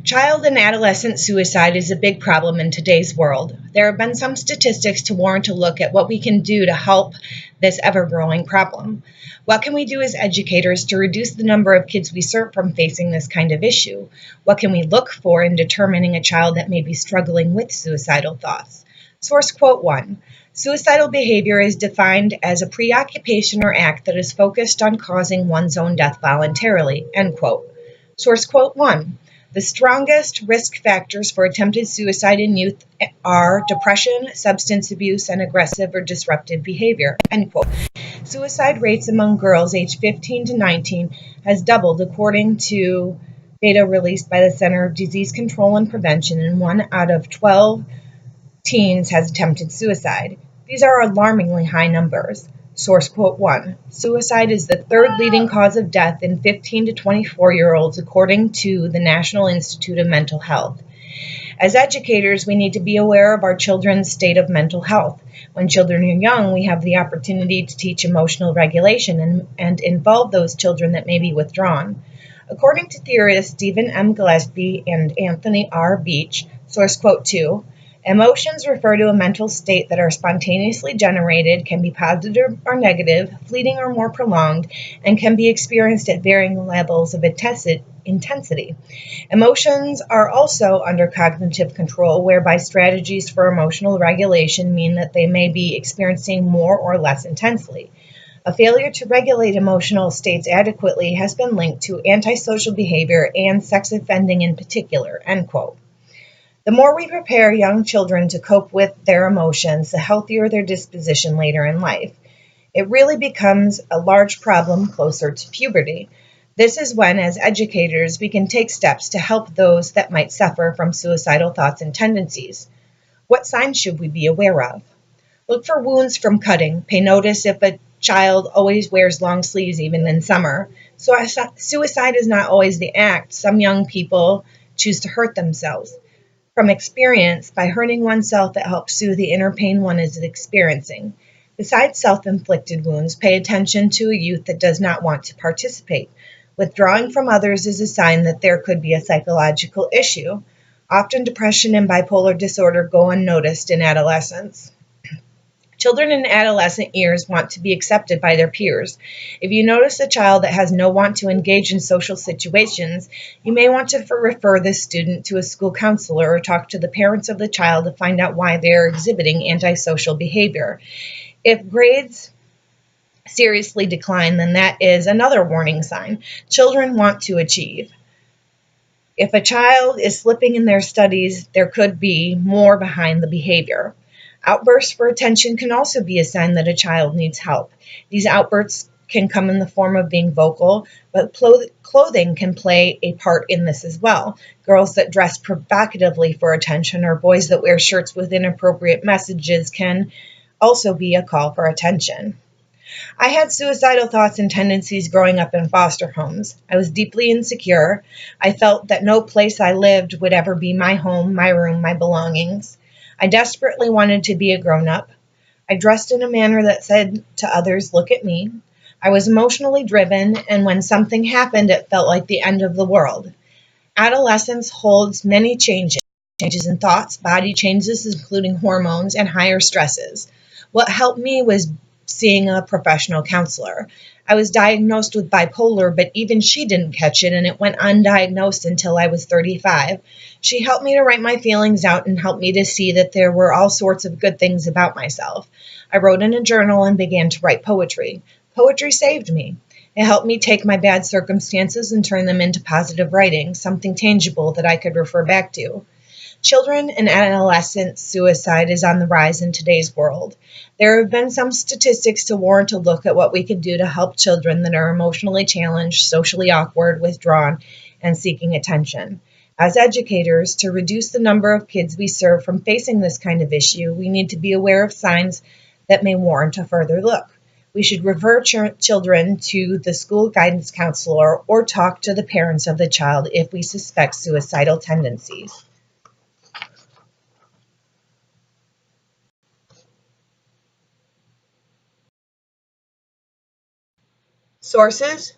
Child and adolescent suicide is a big problem in today's world. There have been some statistics to warrant a look at what we can do to help this ever growing problem. What can we do as educators to reduce the number of kids we serve from facing this kind of issue? What can we look for in determining a child that may be struggling with suicidal thoughts? Source quote 1. Suicidal behavior is defined as a preoccupation or act that is focused on causing one's own death voluntarily. End quote. Source quote 1. The strongest risk factors for attempted suicide in youth are depression, substance abuse, and aggressive or disruptive behavior. End quote. Suicide rates among girls aged 15 to 19 has doubled according to data released by the Center of Disease Control and Prevention, and 1 out of 12 teens has attempted suicide. These are alarmingly high numbers. Source quote 1. Suicide is the third leading cause of death in 15 to 24-year-olds according to the National Institute of Mental Health. As educators, we need to be aware of our children's state of mental health. When children are young, we have the opportunity to teach emotional regulation and involve those children that may be withdrawn. According to theorists Stephen M. Gillespie and Anthony R. Beach, source quote 2, emotions refer to a mental state that are spontaneously generated, can be positive or negative, fleeting or more prolonged, and can be experienced at varying levels of intensity. Emotions are also under cognitive control, whereby strategies for emotional regulation mean that they may be experiencing more or less intensely. A failure to regulate emotional states adequately has been linked to antisocial behavior and sex offending in particular. End quote. The more we prepare young children to cope with their emotions, the healthier their disposition later in life. It really becomes a large problem closer to puberty. This is when, as educators, we can take steps to help those that might suffer from suicidal thoughts and tendencies. What signs should we be aware of? Look for wounds from cutting. Pay notice if a child always wears long sleeves even in summer. So suicide is not always the act. Some young people choose to hurt themselves. From experience, by hurting oneself, it helps soothe the inner pain one is experiencing. Besides self-inflicted wounds, pay attention to a youth that does not want to participate. Withdrawing from others is a sign that there could be a psychological issue. Often depression and bipolar disorder go unnoticed in adolescence. Children in adolescent years want to be accepted by their peers. If you notice a child that has no want to engage in social situations, you may want to refer this student to a school counselor or talk to the parents of the child to find out why they are exhibiting antisocial behavior. If grades seriously decline, then that is another warning sign. Children want to achieve. If a child is slipping in their studies, there could be more behind the behavior. Outbursts for attention can also be a sign that a child needs help. These outbursts can come in the form of being vocal, but clothing can play a part in this as well. Girls that dress provocatively for attention or boys that wear shirts with inappropriate messages can also be a call for attention. I had suicidal thoughts and tendencies growing up in foster homes. I was deeply insecure. I felt that no place I lived would ever be my home, my room, my belongings. I desperately wanted to be a grown-up. I dressed in a manner that said to others, "Look at me." I was emotionally driven, and when something happened, it felt like the end of the world. Adolescence holds many changes in thoughts, body changes, including hormones, and higher stresses. What helped me was seeing a professional counselor. I was diagnosed with bipolar, but even she didn't catch it, and it went undiagnosed until I was 35. She helped me to write my feelings out and helped me to see that there were all sorts of good things about myself. I wrote in a journal and began to write poetry. Poetry saved me. It helped me take my bad circumstances and turn them into positive writing, something tangible that I could refer back to. Children and adolescent suicide is on the rise in today's world. There have been some statistics to warrant a look at what we can do to help children that are emotionally challenged, socially awkward, withdrawn, and seeking attention. As educators, to reduce the number of kids we serve from facing this kind of issue, we need to be aware of signs that may warrant a further look. We should refer children to the school guidance counselor or talk to the parents of the child if we suspect suicidal tendencies. Sources: